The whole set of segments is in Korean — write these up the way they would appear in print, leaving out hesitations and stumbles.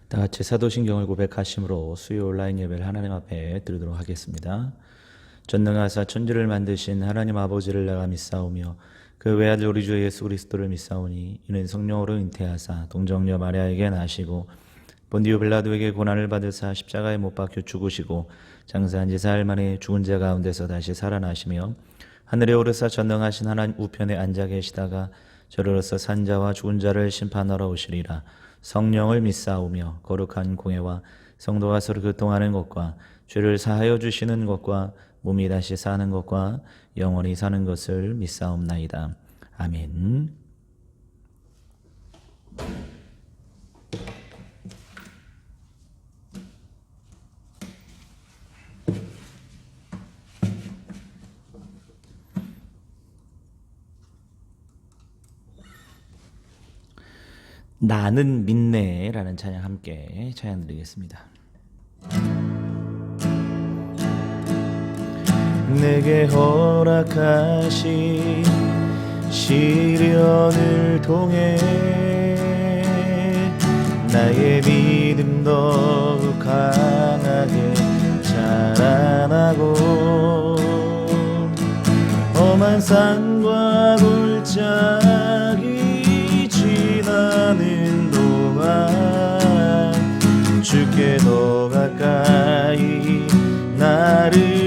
다 같이 사도신경을 고백하심으로 수요 온라인 예배를 하나님 앞에 드리도록 하겠습니다. 전능하사 천지를 만드신 하나님 아버지를 내가 믿사오며 그 외아들 우리 주 예수 그리스도를 믿사오니 이는 성령으로 잉태하사 동정녀 마리아에게 나시고 본디오 빌라도에게 고난을 받으사 십자가에 못 박혀 죽으시고 장사한 지 4일 만에 죽은 자 가운데서 다시 살아나시며 하늘에 오르사 전능하신 하나님 우편에 앉아 계시다가 저리로서 산자와 죽은 자를 심판하러 오시리라. 성령을 믿사오며 거룩한 공회와 성도가 서로 교통하는 것과 죄를 사하여 주시는 것과 몸이 다시 사는 것과 영원히 사는 것을 믿사옵나이다. 아멘. 나는 믿네라는 찬양 함께 찬양 드리겠습니다. 내게 허락하신 시련을 통해 나의 믿음 더욱 강하게 자라나고 험한 산과 골짜기 지나는 동안 주께 더 가까이 나를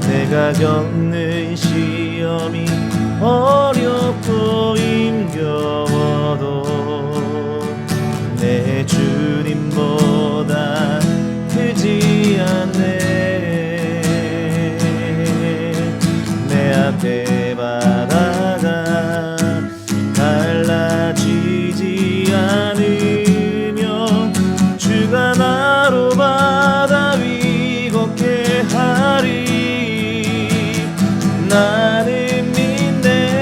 내가 겪는 시험이 어렵고 힘겨워도 내 주님보다 크지 않네. 내 앞에 바다가 갈라지지 않으며 주가 나로 바다 위 걷게 하리. 나는 믿네.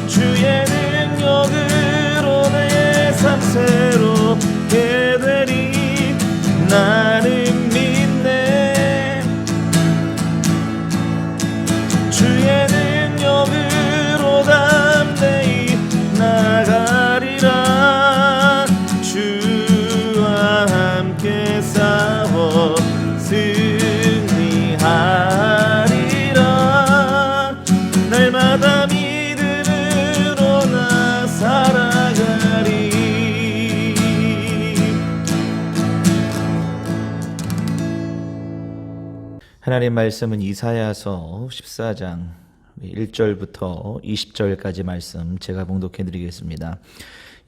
주의 능력으로 내 삶 새롭게 되리. 나는 믿네. 주의 능력으로 담대히 나가리라. 주와 함께 싸워 하리라. 날마다 믿음으로 나 살아가리. 하나님 말씀은 이사야서 14장 1절부터 20절까지 말씀 제가 봉독해 드리겠습니다.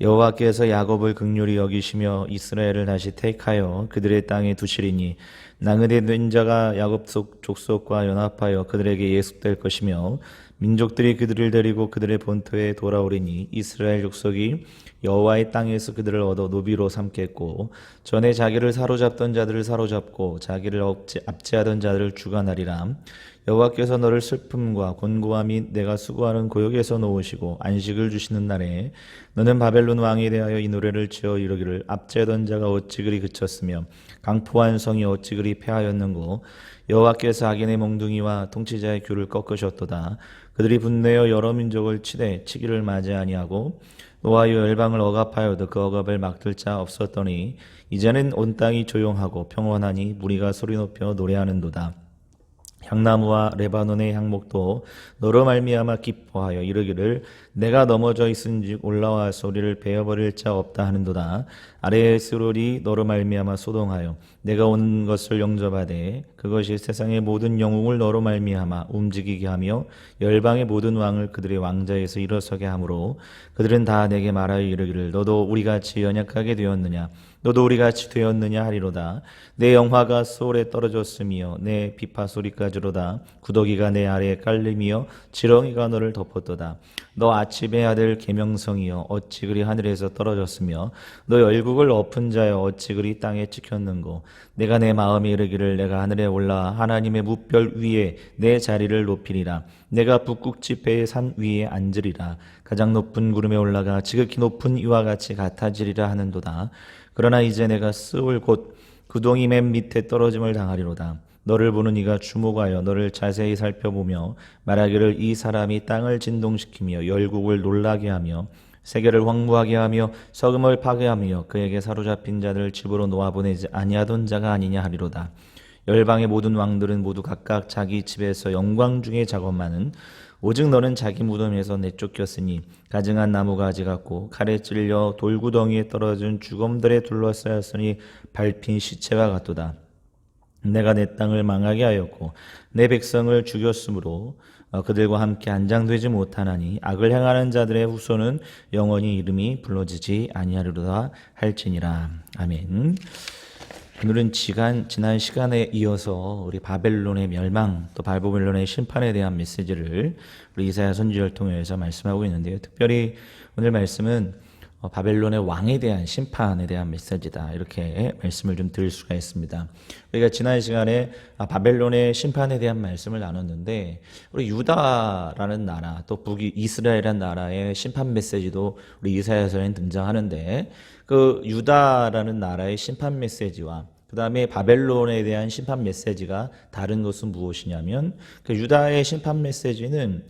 여호와께서 야곱을 긍휼히 여기시며 이스라엘을 다시 택하여 그들의 땅에 두시리니 낭은의 된 자가 야곱 족속과 연합하여 그들에게 예속될 것이며 민족들이 그들을 데리고 그들의 본토에 돌아오리니 이스라엘 족속이 여호와의 땅에서 그들을 얻어 노비로 삼겠고 전에 자기를 사로잡던 자들을 사로잡고 자기를 압제하던 자들을 주관하리라. 여호와께서 너를 슬픔과 곤고함 및 내가 수고하는 고역에서 놓으시고 안식을 주시는 날에 너는 바벨론 왕에 대하여 이 노래를 지어 이르기를 압제하던 자가 어찌 그리 그쳤으며 강포한 성이 어찌 그리 패하였는고. 여호와께서 악인의 몽둥이와 통치자의 귤을 꺾으셨도다. 그들이 분내어 여러 민족을 치기를 맞이 아니하고 노하여 열방을 억압하여도 그 억압을 막들 자 없었더니 이제는 온 땅이 조용하고 평온하니 무리가 소리 높여 노래하는도다. 향나무와 레바논의 향목도 너로 말미암아 기뻐하여 이르기를 내가 넘어져 있은즉 올라와 소리를 베어버릴 자 없다 하는도다. 아래의 스롤이 너로 말미암아 소동하여 내가 온 것을 영접하되 그것이 세상의 모든 영웅을 너로 말미암아 움직이게 하며 열방의 모든 왕을 그들의 왕자에서 일어서게 하므로 그들은 다 내게 말하여 이르기를 너도 우리같이 연약하게 되었느냐 너도 우리같이 되었느냐 하리로다. 내 영화가 소울에 떨어졌으며 내 비파 소리까지로다. 구더기가 내 아래에 깔리며 지렁이가 너를 덮었도다. 너 아침의 아들 계명성이여 어찌 그리 하늘에서 떨어졌으며 너 열국을 엎은 자여 어찌 그리 땅에 찍혔는고. 내가 내 마음에 이르기를 내가 하늘에 올라 하나님의 무별 위에 내 자리를 높이리라. 내가 북극 지폐의 산 위에 앉으리라. 가장 높은 구름에 올라가 지극히 높은 이와 같이 같아지리라 하는도다. 그러나 이제 내가 스올 곧 구덩이 맨 밑에 떨어짐을 당하리로다. 너를 보는 이가 주목하여 너를 자세히 살펴보며 말하기를 이 사람이 땅을 진동시키며 열국을 놀라게 하며 세계를 황무하게 하며 석음을 파괴하며 그에게 사로잡힌 자들을 집으로 놓아보내지 아니하던 자가 아니냐 하리로다. 열방의 모든 왕들은 모두 각각 자기 집에서 영광 중에 작업하는 오직 너는 자기 무덤에서 내쫓겼으니 가증한 나무가지 같고 칼에 찔려 돌구덩이에 떨어진 죽음들에 둘러싸였으니 밟힌 시체와 같도다. 내가 내 땅을 망하게 하였고 내 백성을 죽였으므로 그들과 함께 안장되지 못하나니 악을 행하는 자들의 후손은 영원히 이름이 불러지지 아니하리로다 할지니라. 아멘. 오늘은 지난 시간에 이어서 우리 바벨론의 멸망 또 바벨론의 심판에 대한 메시지를 우리 이사야 선지자를 통해서 말씀하고 있는데요. 특별히 오늘 말씀은 바벨론의 왕에 대한 심판에 대한 메시지다, 이렇게 말씀을 좀 드릴 수가 있습니다. 우리가 지난 시간에 바벨론의 심판에 대한 말씀을 나눴는데 우리 유다라는 나라 또 북이 이스라엘이라는 나라의 심판 메시지도 우리 이사야서에 등장하는데 그 유다라는 나라의 심판 메시지와 그 다음에 바벨론에 대한 심판 메시지가 다른 것은 무엇이냐면 그 유다의 심판 메시지는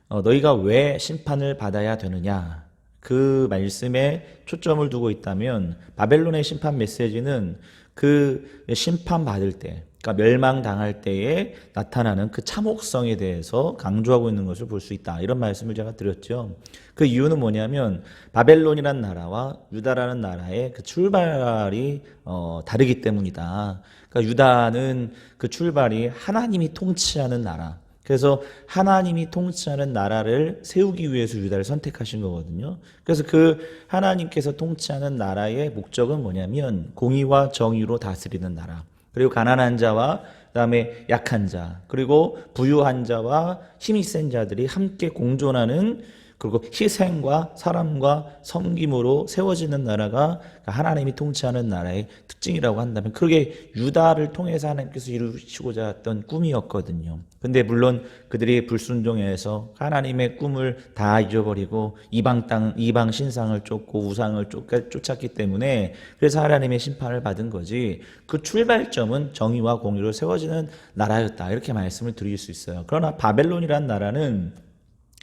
너희가 왜 심판을 받아야 되느냐, 그 말씀에 초점을 두고 있다면 바벨론의 심판 메시지는 그 심판 받을 때, 그러니까 멸망당할 때에 나타나는 그 참혹성에 대해서 강조하고 있는 것을 볼 수 있다, 이런 말씀을 제가 드렸죠. 그 이유는 뭐냐면 바벨론이라는 나라와 유다라는 나라의 그 출발이 다르기 때문이다. 그러니까 유다는 그 출발이 하나님이 통치하는 나라, 그래서 하나님이 통치하는 나라를 세우기 위해서 유다를 선택하신 거거든요. 그래서 그 하나님께서 통치하는 나라의 목적은 뭐냐면 공의와 정의로 다스리는 나라, 그리고 가난한 자와 그다음에 약한 자, 그리고 부유한 자와 힘이 센 자들이 함께 공존하는, 그리고 희생과 사랑과 섬김으로 세워지는 나라가 하나님이 통치하는 나라의 특징이라고 한다면 그게 유다를 통해서 하나님께서 이루시고자 했던 꿈이었거든요. 근데 물론 그들이 불순종해서 하나님의 꿈을 다 잊어버리고 이방 신상을 쫓고 우상을 쫓았기 때문에 그래서 하나님의 심판을 받은 거지, 그 출발점은 정의와 공의로 세워지는 나라였다, 이렇게 말씀을 드릴 수 있어요. 그러나 바벨론이라는 나라는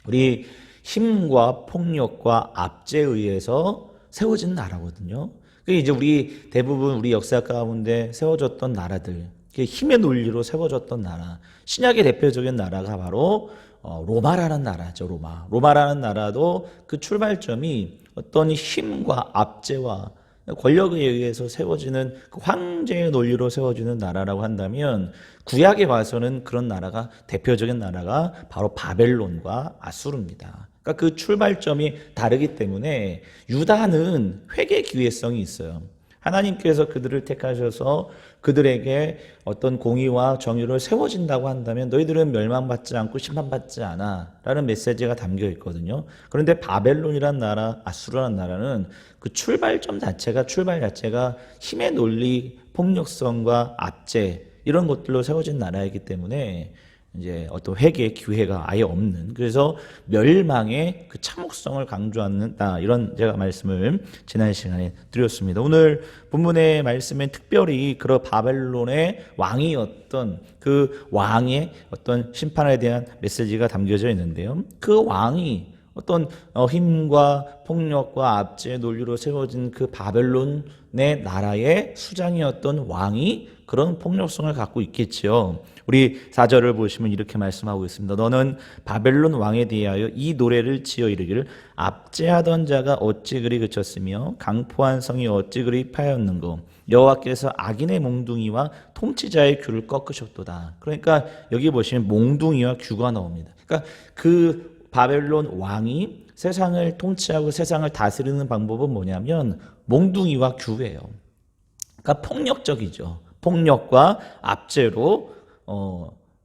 우리 힘과 폭력과 압제에 의해서 세워진 나라거든요. 그게 이제 우리 대부분 우리 역사 가운데 세워졌던 나라들, 힘의 논리로 세워졌던 나라, 신약의 대표적인 나라가 바로 로마라는 나라죠. 로마라는 나라도 그 출발점이 어떤 힘과 압제와 권력에 의해서 세워지는 그 황제의 논리로 세워지는 나라라고 한다면 구약에 와서는 그런 나라가, 대표적인 나라가 바로 바벨론과 아수르입니다. 그러니까 그 출발점이 다르기 때문에 유다는 회개 기회성이 있어요. 하나님께서 그들을 택하셔서 그들에게 어떤 공의와 정의를 세워진다고 한다면 너희들은 멸망받지 않고 심판받지 않아 라는 메시지가 담겨 있거든요. 그런데 바벨론이란 나라, 아수르라는 나라는 그 출발 자체가 힘의 논리, 폭력성과 압제, 이런 것들로 세워진 나라이기 때문에 이제 어떤 회개의 기회가 아예 없는, 그래서 멸망의 그 참혹성을 강조하는 이런 제가 말씀을 지난 시간에 드렸습니다. 오늘 본문의 말씀엔 특별히 그런 바벨론의 왕이었던 그 왕의 어떤 심판에 대한 메시지가 담겨져 있는데요. 그 왕이 어떤 힘과 폭력과 압제의 논리로 세워진 그 바벨론의 나라의 수장이었던 왕이 그런 폭력성을 갖고 있겠지요. 우리 4절을 보시면 이렇게 말씀하고 있습니다. 너는 바벨론 왕에 대하여 이 노래를 지어 이르기를 압제하던 자가 어찌 그리 그쳤으며 강포한 성이 어찌 그리 파였는고 여호와께서 악인의 몽둥이와 통치자의 귤을 꺾으셨도다. 그러니까 여기 보시면 몽둥이와 귤가 나옵니다. 그러니까 그 바벨론 왕이 세상을 통치하고 세상을 다스리는 방법은 뭐냐면 몽둥이와 귤이에요. 그러니까 폭력적이죠. 폭력과 압제로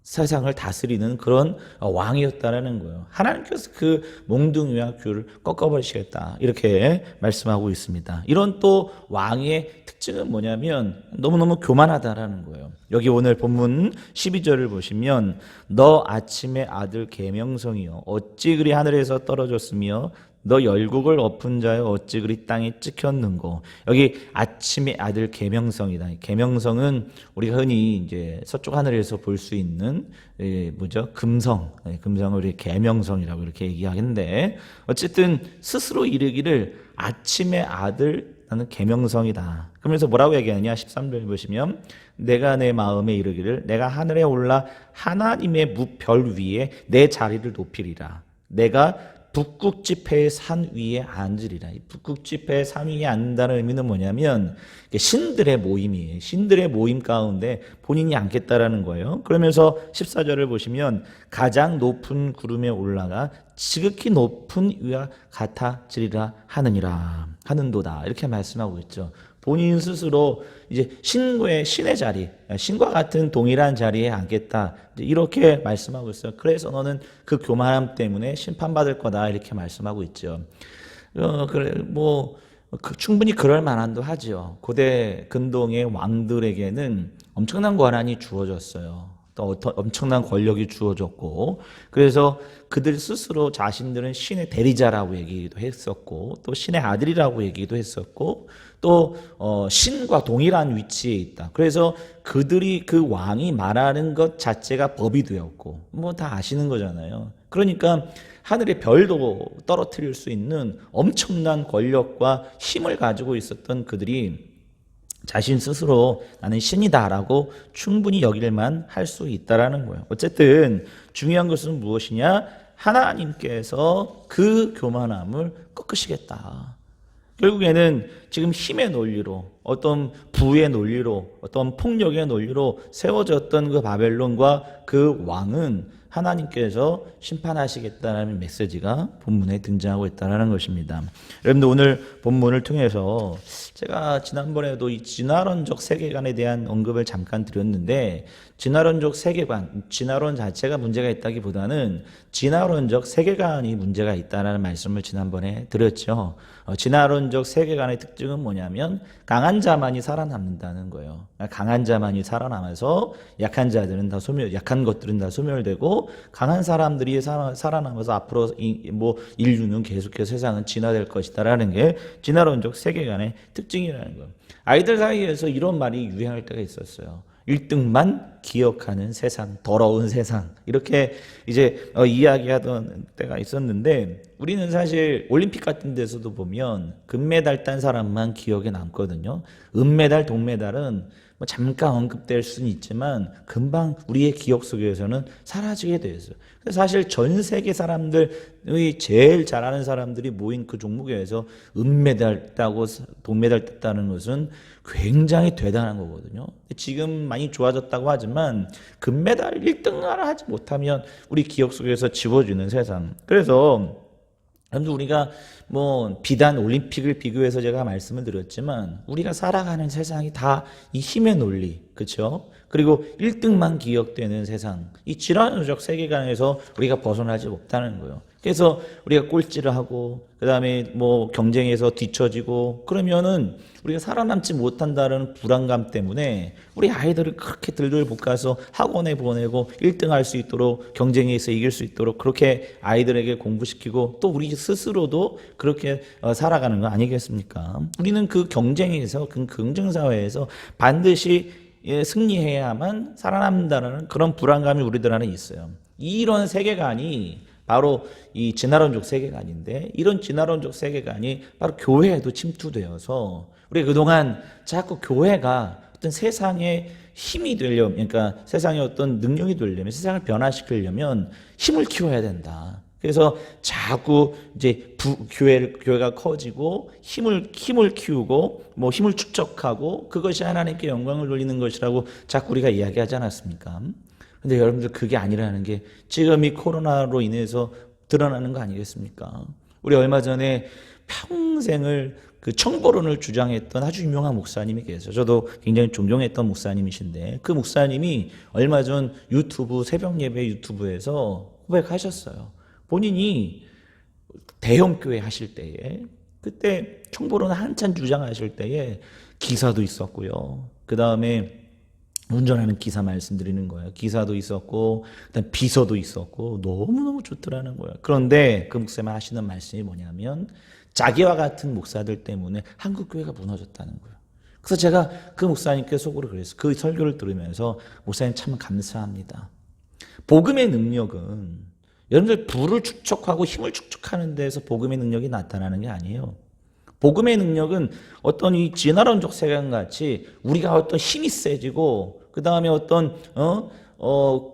세상을 다스리는 그런 왕이었다라는 거예요. 하나님께서 그 몽둥이와 귤을 꺾어버리시겠다, 이렇게 말씀하고 있습니다. 이런 또 왕의 특징은 뭐냐면 너무너무 교만하다라는 거예요. 여기 오늘 본문 12절을 보시면 너 아침의 아들 계명성이여 어찌 그리 하늘에서 떨어졌으며 너 열국을 엎은 자여 어찌 그리 땅에 찍혔는고. 여기 아침의 아들 계명성이다. 계명성은 우리가 흔히 이제 서쪽 하늘에서 볼 수 있는 뭐죠? 금성, 금성을 우리 계명성이라고 이렇게 얘기하는데 어쨌든 스스로 이르기를 아침의 아들 나는 계명성이다. 그러면서 뭐라고 얘기하냐? 13절 보시면 내가 내 마음에 이르기를 내가 하늘에 올라 하나님의 무별 위에 내 자리를 높이리라. 내가 북극지폐의 산 위에 앉으리라. 이 북극지폐의 산 위에 앉는다는 의미는 뭐냐면 신들의 모임이에요. 신들의 모임 가운데 본인이 앉겠다라는 거예요. 그러면서 14절을 보시면 가장 높은 구름에 올라가 지극히 높은 위와 같아지리라 하는도다. 이렇게 말씀하고 있죠. 본인 스스로 이제 신의 자리, 신과 같은 동일한 자리에 앉겠다. 이렇게 말씀하고 있어요. 그래서 너는 그 교만함 때문에 심판받을 거다. 이렇게 말씀하고 있죠. 충분히 그럴 만한도 하죠. 고대 근동의 왕들에게는 엄청난 권한이 주어졌어요. 또 엄청난 권력이 주어졌고, 그래서 그들 스스로 자신들은 신의 대리자라고 얘기도 했었고, 또 신의 아들이라고 얘기도 했었고, 또 신과 동일한 위치에 있다. 그래서 그들이 그 왕이 말하는 것 자체가 법이 되었고, 뭐 다 아시는 거잖아요. 그러니까 하늘의 별도 떨어뜨릴 수 있는 엄청난 권력과 힘을 가지고 있었던 그들이 자신 스스로 나는 신이다라고 충분히 여길만 할 수 있다라는 거예요. 어쨌든 중요한 것은 무엇이냐? 하나님께서 그 교만함을 꺾으시겠다. 결국에는 지금 힘의 논리로, 어떤 부의 논리로, 어떤 폭력의 논리로 세워졌던 그 바벨론과 그 왕은 하나님께서 심판하시겠다는 메시지가 본문에 등장하고 있다는 것입니다. 여러분들 오늘 본문을 통해서 제가 지난번에도 이 진화론적 세계관에 대한 언급을 잠깐 드렸는데, 진화론적 세계관, 진화론 자체가 문제가 있다기보다는 진화론적 세계관이 문제가 있다는 말씀을 지난번에 드렸죠. 진화론적 세계관의 특징은 뭐냐면 강한 자만이 살아남는다는 거예요. 강한 자만이 살아남아서 약한 자들은 다 약한 것들은 다 소멸되고 강한 사람들이 살아남아서 앞으로 인류는 계속해서 세상은 진화될 것이다라는 게 진화론적 세계관의 특징이라는 거예요. 아이들 사이에서 이런 말이 유행할 때가 있었어요. 1등만 기억하는 세상, 더러운 세상, 이렇게 이제 이야기하던 때가 있었는데, 우리는 사실 올림픽 같은 데서도 보면 금메달 딴 사람만 기억에 남거든요. 은메달, 동메달은 뭐 잠깐 언급될 수는 있지만 금방 우리의 기억 속에서는 사라지게 되어 있어요. 그래서 사실 전 세계 사람들의 제일 잘하는 사람들이 모인 그 종목에서 은메달 따고 동메달 땄다는 것은 굉장히 대단한 거거든요. 지금 많이 좋아졌다고 하지만 금메달 1등을 하지 못하면 우리 기억 속에서 지워지는 세상. 그래서 우리가 비단 올림픽을 비교해서 제가 말씀을 드렸지만 우리가 살아가는 세상이 다 이 힘의 논리, 그렇죠? 그리고 1등만 기억되는 세상, 이 질환적 세계관에서 우리가 벗어나지 못하는 거예요. 그래서 우리가 꼴찌를 하고 그다음에 경쟁에서 뒤처지고 그러면은 우리가 살아남지 못한다는 불안감 때문에 우리 아이들을 그렇게 들들 볶아서 학원에 보내고 1등 할 수 있도록 경쟁에서 이길 수 있도록 그렇게 아이들에게 공부시키고 또 우리 스스로도 그렇게 살아가는 거 아니겠습니까? 우리는 그 경쟁에서, 그 경쟁사회에서 반드시 승리해야만 살아남는다는 그런 불안감이 우리들 안에 있어요. 이런 세계관이 바로 이 진화론적 세계관인데, 이런 진화론적 세계관이 바로 교회에도 침투되어서 우리가 그동안 자꾸 교회가 어떤 세상의 힘이 되려면, 그러니까 세상의 어떤 능력이 되려면, 세상을 변화시키려면 힘을 키워야 된다. 그래서 자꾸 이제 교회가 커지고 힘을 키우고 힘을 축적하고 그것이 하나님께 영광을 돌리는 것이라고 자꾸 우리가 이야기하지 않았습니까? 근데 여러분들 그게 아니라는 게 지금 이 코로나로 인해서 드러나는 거 아니겠습니까? 우리 얼마 전에 평생을 그 청보론을 주장했던 아주 유명한 목사님이 계세요. 저도 굉장히 존경했던 목사님이신데 그 목사님이 얼마 전 새벽 예배 유튜브에서 고백하셨어요. 본인이 대형교회 하실 때에, 그때 청보론 한참 주장하실 때에 기사도 있었고요. 그 다음에 운전하는 기사 말씀드리는 거예요. 기사도 있었고 그다음 비서도 있었고 너무너무 좋더라는 거예요. 그런데 그 목사님 하시는 말씀이 뭐냐면 자기와 같은 목사들 때문에 한국 교회가 무너졌다는 거예요. 그래서 제가 그 목사님께 속으로 그랬어요. 그 설교를 들으면서 목사님 참 감사합니다. 복음의 능력은 여러분들 부를 축적하고 힘을 축적하는 데에서 복음의 능력이 나타나는 게 아니에요. 복음의 능력은 어떤 이 진화론적 세계관같이 우리가 어떤 힘이 세지고 그 다음에 어떤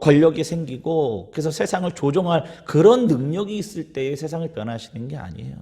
권력이 생기고 그래서 세상을 조종할 그런 능력이 있을 때에 세상을 변화시키는 게 아니에요.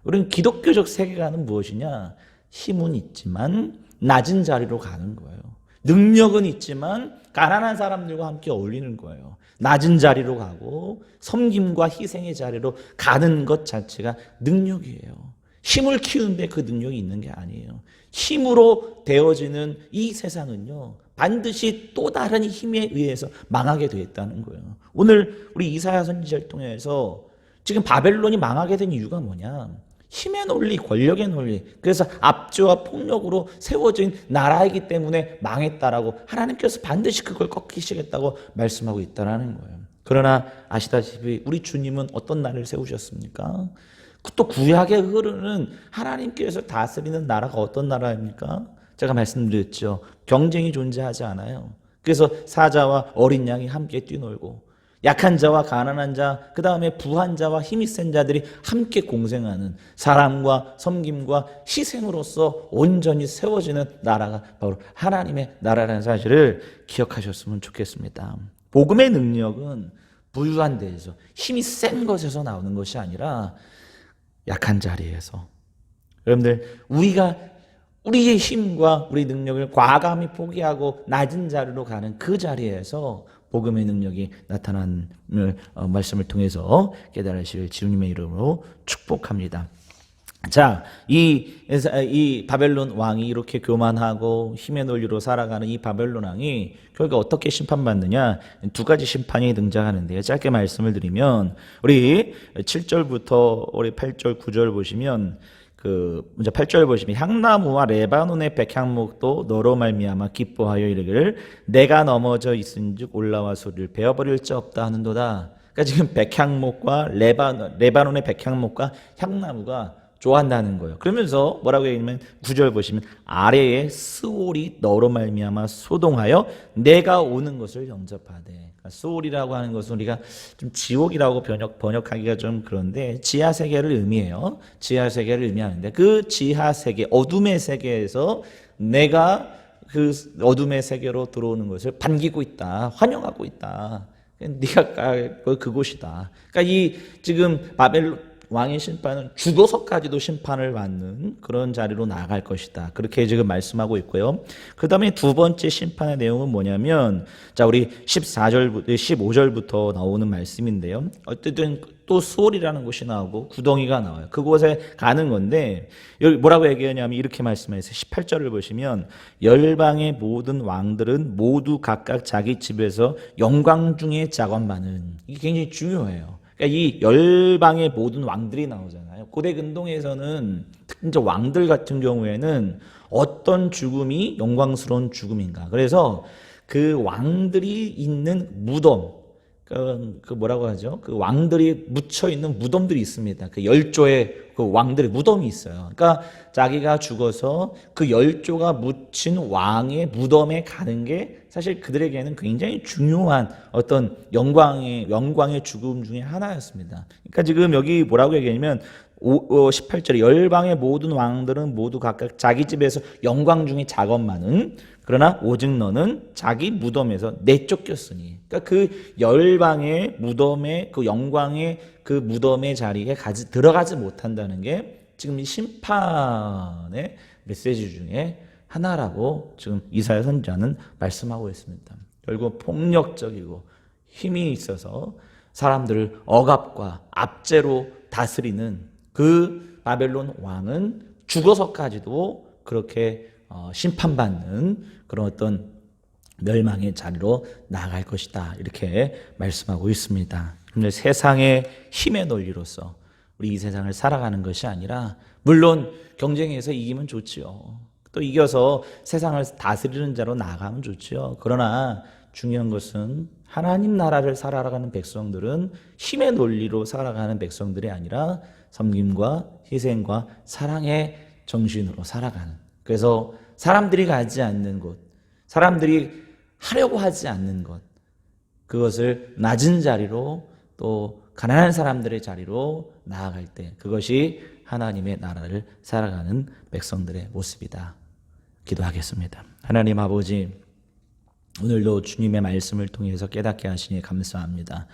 우리는 기독교적 세계관은 무엇이냐? 힘은 있지만 낮은 자리로 가는 거예요. 능력은 있지만 가난한 사람들과 함께 어울리는 거예요. 낮은 자리로 가고 섬김과 희생의 자리로 가는 것 자체가 능력이에요. 힘을 키우는데 그 능력이 있는 게 아니에요. 힘으로 되어지는 이 세상은요, 반드시 또 다른 힘에 의해서 망하게 되어 있다는 거예요. 오늘 우리 이사야 선지자를 통해서 지금 바벨론이 망하게 된 이유가 뭐냐? 힘의 논리, 권력의 논리, 그래서 압제와 폭력으로 세워진 나라이기 때문에 망했다라고 하나님께서 반드시 그걸 꺾이시겠다고 말씀하고 있다는 거예요. 그러나 아시다시피 우리 주님은 어떤 나라를 세우셨습니까? 또 구약에 흐르는 하나님께서 다스리는 나라가 어떤 나라입니까? 제가 말씀드렸죠. 경쟁이 존재하지 않아요. 그래서 사자와 어린 양이 함께 뛰놀고 약한 자와 가난한 자, 그 다음에 부한 자와 힘이 센 자들이 함께 공생하는 사랑과 섬김과 희생으로서 온전히 세워지는 나라가 바로 하나님의 나라라는 사실을 기억하셨으면 좋겠습니다. 복음의 능력은 부유한 데에서 힘이 센 것에서 나오는 것이 아니라 약한 자리에서, 여러분들 우리가 우리의 힘과 우리 능력을 과감히 포기하고 낮은 자리로 가는 그 자리에서 복음의 능력이 나타난 말씀을 통해서 깨달으실 주님의 이름으로 축복합니다. 자, 이 바벨론 왕이 이렇게 교만하고 힘의 논리로 살아가는 이 바벨론 왕이 결국 어떻게 심판받느냐? 두 가지 심판이 등장하는데요. 짧게 말씀을 드리면 우리 7절부터 우리 8절, 9절 보시면 먼저 8절 보시면 향나무와 레바논의 백향목도 너로 말미암아 기뻐하여 이르기를 내가 넘어져 있은즉 올라와 소리를 베어버릴 자 없다 하는도다. 그러니까 지금 백향목과 레바논의 백향목과 향나무가 좋아한다는 거예요. 그러면서 뭐라고 얘기하면 9절 보시면 아래에 스올이 너로 말미암아 소동하여 내가 오는 것을 영접하되. 그러니까 스올이라고 하는 것은 우리가 좀 지옥이라고 번역하기가 좀 그런데 지하 세계를 의미해요. 지하 세계를 의미하는데 그 지하 세계, 어둠의 세계에서 내가 그 어둠의 세계로 들어오는 것을 반기고 있다, 환영하고 있다. 네가 갈 그곳이다. 그러니까 이 지금 바벨론 왕의 심판은 죽어서까지도 심판을 받는 그런 자리로 나아갈 것이다. 그렇게 지금 말씀하고 있고요. 그 다음에 두 번째 심판의 내용은 뭐냐면, 자, 우리 15절부터 나오는 말씀인데요. 어쨌든 또 수월이라는 곳이 나오고 구덩이가 나와요. 그곳에 가는 건데, 여기 뭐라고 얘기하냐면 이렇게 말씀하세요. 18절을 보시면, 열방의 모든 왕들은 모두 각각 자기 집에서 영광 중에 작업하는, 이게 굉장히 중요해요. 그러니까 이 열방의 모든 왕들이 나오잖아요. 고대 근동에서는 특히 이제 왕들 같은 경우에는 어떤 죽음이 영광스러운 죽음인가. 그래서 그 왕들이 있는 무덤, 그 뭐라고 하죠? 그 왕들이 묻혀 있는 무덤들이 있습니다. 그 열조의 그 왕들의 무덤이 있어요. 그러니까 자기가 죽어서 그 열조가 묻힌 왕의 무덤에 가는 게 사실 그들에게는 굉장히 중요한 어떤 영광의 죽음 중에 하나였습니다. 그러니까 지금 여기 뭐라고 얘기하냐면 18절에 열방의 모든 왕들은 모두 각각 자기 집에서 영광 중에 작업만은 그러나 오직 너는 자기 무덤에서 내쫓겼으니. 그러니까 그 열방의 무덤의 그 영광의 그 무덤의 자리에 들어가지 못한다는 게 지금 이 심판의 메시지 중에 하나라고 지금 이사야 선지자는 말씀하고 있습니다. 결국 폭력적이고 힘이 있어서 사람들을 억압과 압제로 다스리는 그 바벨론 왕은 죽어서까지도 그렇게 심판받는 그런 어떤 멸망의 자리로 나아갈 것이다. 이렇게 말씀하고 있습니다. 그런데 세상의 힘의 논리로서 우리 이 세상을 살아가는 것이 아니라, 물론 경쟁에서 이기면 좋지요. 또 이겨서 세상을 다스리는 자로 나아가면 좋죠. 그러나 중요한 것은 하나님 나라를 살아가는 백성들은 힘의 논리로 살아가는 백성들이 아니라 섬김과 희생과 사랑의 정신으로 살아가는, 그래서 사람들이 가지 않는 곳, 사람들이 하려고 하지 않는 것, 그것을 낮은 자리로 또 가난한 사람들의 자리로 나아갈 때 그것이 하나님의 나라를 살아가는 백성들의 모습이다. 기도하겠습니다. 하나님 아버지, 오늘도 주님의 말씀을 통해서 깨닫게 하시니 감사합니다.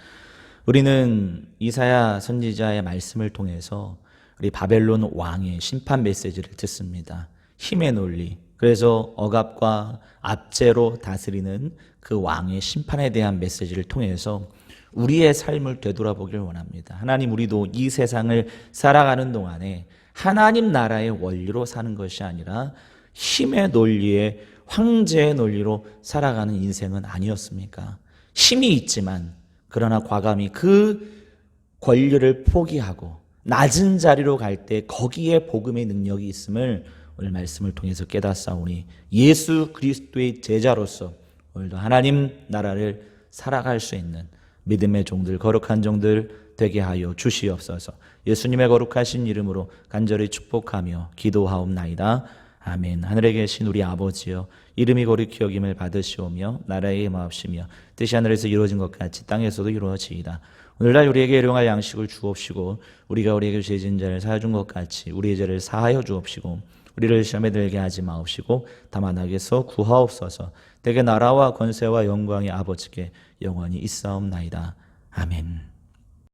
우리는 이사야 선지자의 말씀을 통해서 우리 바벨론 왕의 심판 메시지를 듣습니다. 힘의 논리, 그래서 억압과 압제로 다스리는 그 왕의 심판에 대한 메시지를 통해서 우리의 삶을 되돌아보길 원합니다. 하나님, 우리도 이 세상을 살아가는 동안에 하나님 나라의 원리로 사는 것이 아니라 힘의 논리에, 황제의 논리로 살아가는 인생은 아니었습니까? 힘이 있지만 그러나 과감히 그 권리를 포기하고 낮은 자리로 갈 때 거기에 복음의 능력이 있음을 오늘 말씀을 통해서 깨닫사오니 예수 그리스도의 제자로서 오늘도 하나님 나라를 살아갈 수 있는 믿음의 종들, 거룩한 종들 되게 하여 주시옵소서. 예수님의 거룩하신 이름으로 간절히 축복하며 기도하옵나이다. 아멘. 하늘에 계신 우리 아버지여, 이름이 거룩히 여김을 받으시오며 나라의 임하옵시며 뜻이 하늘에서 이루어진 것 같이 땅에서도 이루어지이다. 오늘날 우리에게 일용할 양식을 주옵시고 우리가 우리에게 죄진 자를 사하여 준 것 같이 우리의 죄를 사하여 주옵시고 우리를 시험에 들게 하지 마옵시고 다만 악에서 구하옵소서. 대개 나라와 권세와 영광이 아버지께 영원히 있사옵나이다. 아멘.